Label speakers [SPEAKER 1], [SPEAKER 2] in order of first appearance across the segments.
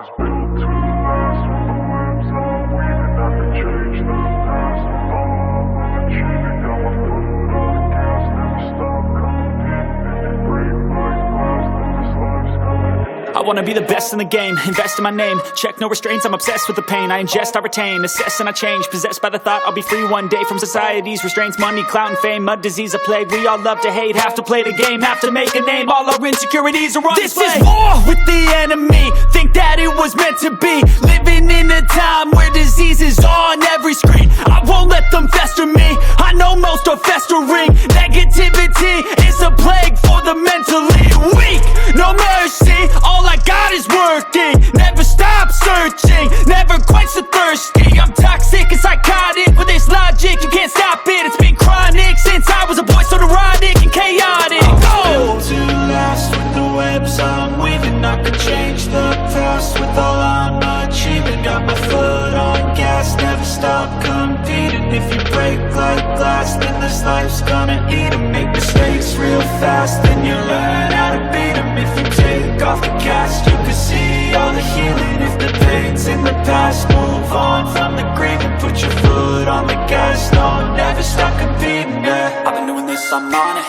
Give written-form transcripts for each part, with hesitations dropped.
[SPEAKER 1] was built to last. With the webs I'm weaving, I could change the past. With all I'm achieving, got my foot on the gas. Never stop competing. If you break my glass, then this life's gonna end.
[SPEAKER 2] I wanna be the best in the game, invest in my name. Check no restraints, I'm obsessed with the pain. I ingest, I retain, assess and I change. Possessed by the thought I'll be free one day from society's restraints. Money, clout and fame, mud, disease, a plague. We all love to hate, have to play the game, have to make a name. All our insecurities are on display. This is war with the enemy, think that it was meant to be. Living in a time where disease is on every screen. I won't let them fester me, I know most are festering. Negativity is a plague for the mentally weak. No mercy, all I got is working. Never stop searching, never quench the thirsty. I'm toxic and psychotic, with this logic you can't stop it. It's been chronic since I was a boy, so neurotic and chaotic.
[SPEAKER 3] Built to last. With the webs I'm weaving, I could change the past. With all I'm achieving, got my foot on gas. Never stop competing. If you break like glass, then this life's gonna eat 'em. Make mistakes real fast, then you learn how to beat 'em. If you take off the cast, you can see all the healing. If the pain's in the past, move on from the grieving. Put your foot on the gas, no, never stop competing, yeah.
[SPEAKER 2] I've been doing this, I'm on it.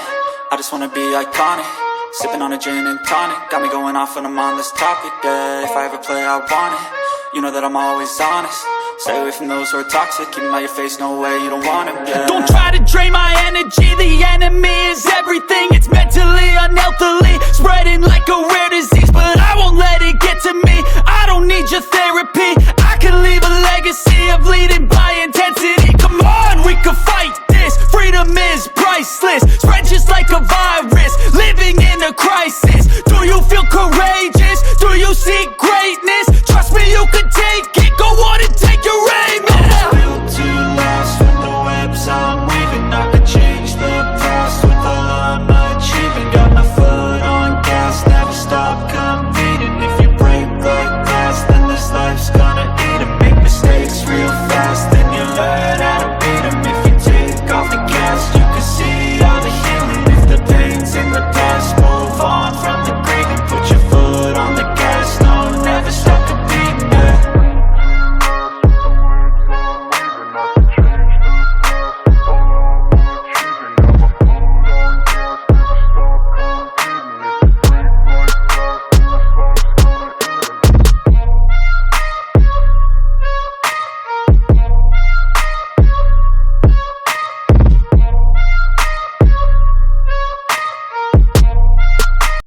[SPEAKER 2] I just wanna be iconic. Sipping on a gin and tonic, got me going off when I'm on this topic, yeah. If I ever play, I want it. You know that I'm always honest. Stay away from those who are toxic. Keep 'em out your face, no way, you don't want it, yeah. Don't try to drain my energy. The enemy is everything. It's mentally, unhealthily, spreading like a rare disease. But I won't let it get to me.